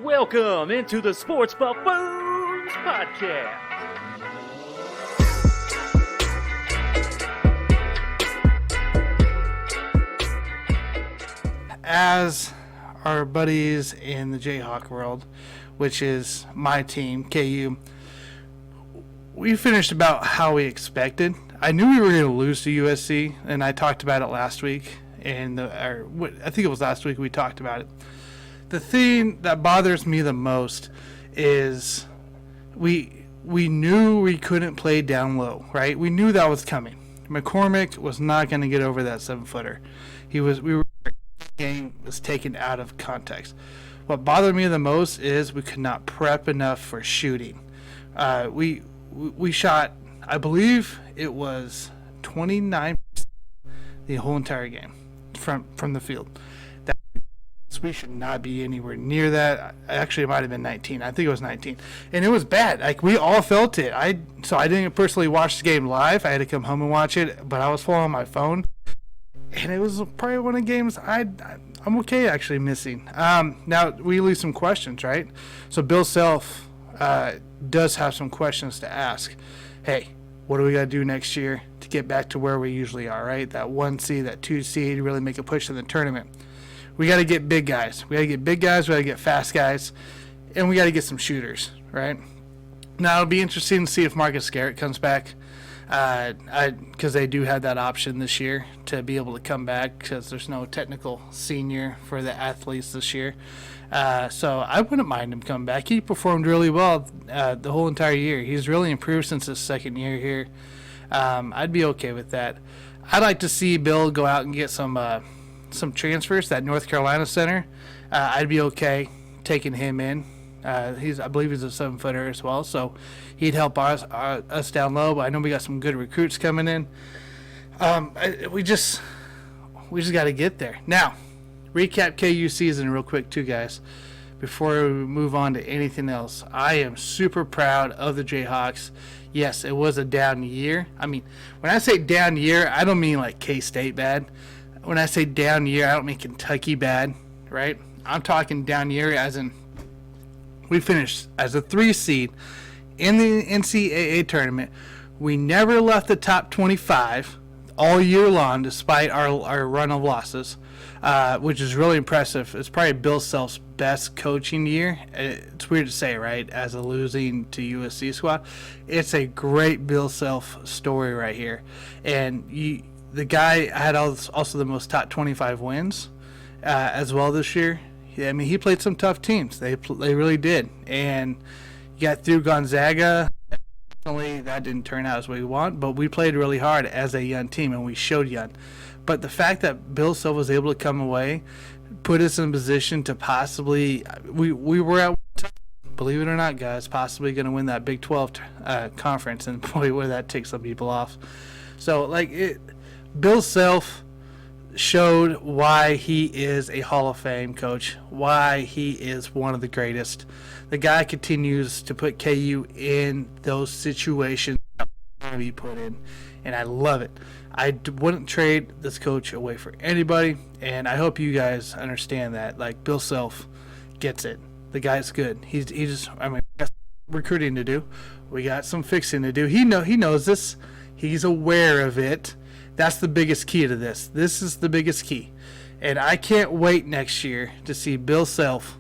Welcome into the Sports Buffoons podcast. As our buddies in the Jayhawk world, which is my team, KU, we finished about how we expected. I knew we were going to lose to USC, and I talked about it last week. I think it was last week we talked about it. The thing that bothers me the most is we knew we couldn't play down low, right? We knew that was coming. McCormick was not going to get over that 7-footer. Game was taken out of context. What bothered me the most is we could not prep enough for shooting. We shot, I believe it was 29% the whole entire game from the field. We should not be anywhere near that. Actually, it might have been 19. I think it was 19, and it was bad. Like, we all felt it. So I didn't personally watch the game live. I had to come home and watch it, but I was following my phone, and it was probably one of the games I'm okay actually missing. Now we leave some questions, right? So Bill Self does have some questions to ask. Hey, what do we got to do next year to get back to where we usually are, right? That 1 seed, that 2 seed, really make a push in the tournament. We got to get big guys. We got to get fast guys, and we got to get some shooters, right? Now it'll be interesting to see if Marcus Garrett comes back, because they do have that option this year to be able to come back because there's no technical senior for the athletes this year. So I wouldn't mind him coming back. He performed really well the whole entire year. He's really improved since his second year here. I'd be okay with that. I'd like to see Bill go out and get some transfers. That North Carolina center, I'd be okay taking him in. I believe he's a 7-footer as well, so he'd help us down low. But I know we got some good recruits coming in. We just got to get there. Now, recap KU season real quick too, guys, before we move on to anything else. I am super proud of the Jayhawks. Yes, it was a down year. I mean, when I say down year, I don't mean like K-State bad. When I say down year, I don't mean Kentucky bad, right? I'm talking down year as in we finished as a 3 seed in the NCAA tournament. We never left the top 25 all year long despite our run of losses, which is really impressive. It's probably Bill Self's best coaching year. It's weird to say, right, as a losing to USC squad. It's a great Bill Self story right here. And the guy had also the most top 25 wins as well this year. I mean, he played some tough teams. They really did. And you got through Gonzaga. Definitely that didn't turn out as we want, but we played really hard as a young team, and we showed young. But the fact that Bill Self was able to come away put us in a position to possibly we were at, believe it or not, guys, possibly going to win that Big 12 conference, and boy, would that take some people off. So, Bill Self showed why he is a Hall of Fame coach, why he is one of the greatest. The guy continues to put KU in those situations that want to be put in, and I love it. I wouldn't trade this coach away for anybody, and I hope you guys understand that. Like, Bill Self gets it. The guy's good. We got recruiting to do. We got some fixing to do. He knows this. He's aware of it. That's the biggest key to this. This is the biggest key. And I can't wait next year to see Bill Self,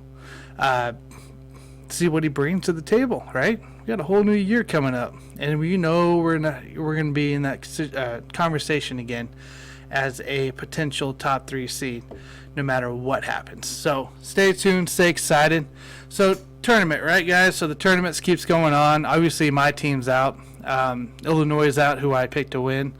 see what he brings to the table, right? We got a whole new year coming up. And we know we're going to be in that conversation again as a potential top 3 seed, no matter what happens. So stay tuned, stay excited. So tournament, right, guys? So the tournament keeps going on. Obviously, my team's out. Illinois is out, who I picked to win.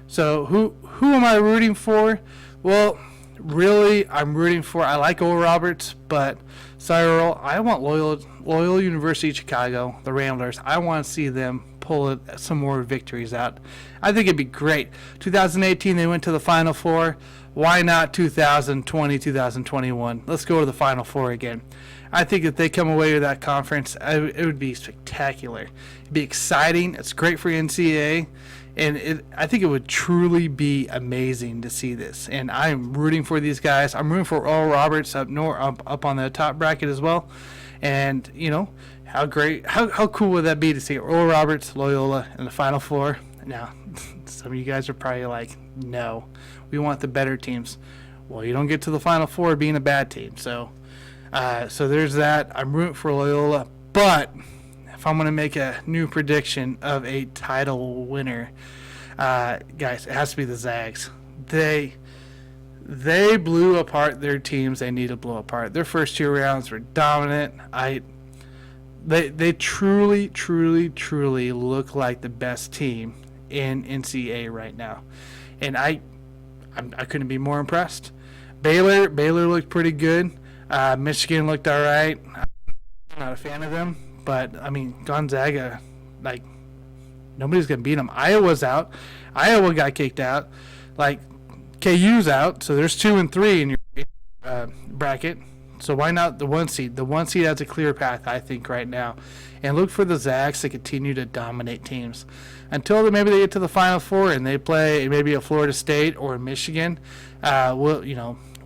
So who am I rooting for? Well, really, I like Oral Roberts, but sorry, Earl, I want Loyola University of Chicago, the Ramblers. I want to see them pull some more victories out. I think it'd be great. 2018, they went to the Final Four. Why not 2020, 2021? Let's go to the Final Four again. I think if they come away with that conference, it would be spectacular. It'd be exciting. It's great for NCAA. And I think it would truly be amazing to see this. And I'm rooting for these guys. I'm rooting for Oral Roberts up on the top bracket as well. And, how cool would that be to see Oral Roberts, Loyola in the Final Four? Now, some of you guys are probably like, no, we want the better teams. Well, you don't get to the Final Four being a bad team. So there's that. I'm rooting for Loyola. But if I'm going to make a new prediction of a title winner, guys, it has to be the Zags. They blew apart their teams they need to blow apart. Their first 2 rounds were dominant. They truly, truly, truly look like the best team in NCAA right now. And I couldn't be more impressed. Baylor looked pretty good. Michigan looked all right. I'm not a fan of them. But, Gonzaga, nobody's going to beat them. Iowa's out. Iowa got kicked out. KU's out, so there's 2 and 3 in your bracket. So why not the 1 seed? The 1 seed has a clear path, I think, right now. And look for the Zags to continue to dominate teams. Until maybe they get to the Final Four and they play maybe a Florida State or Michigan, we'll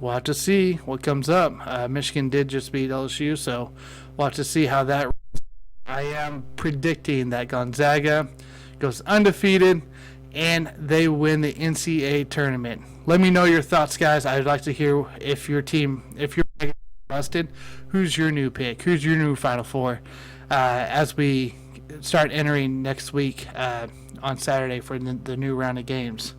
have to see what comes up. Michigan did just beat LSU, so we'll have to see how that. I am predicting that Gonzaga goes undefeated and they win the NCAA tournament. Let me know your thoughts, guys. I'd like to hear if you're busted, who's your new pick? Who's your new Final Four? As we start entering next week on Saturday for the new round of games.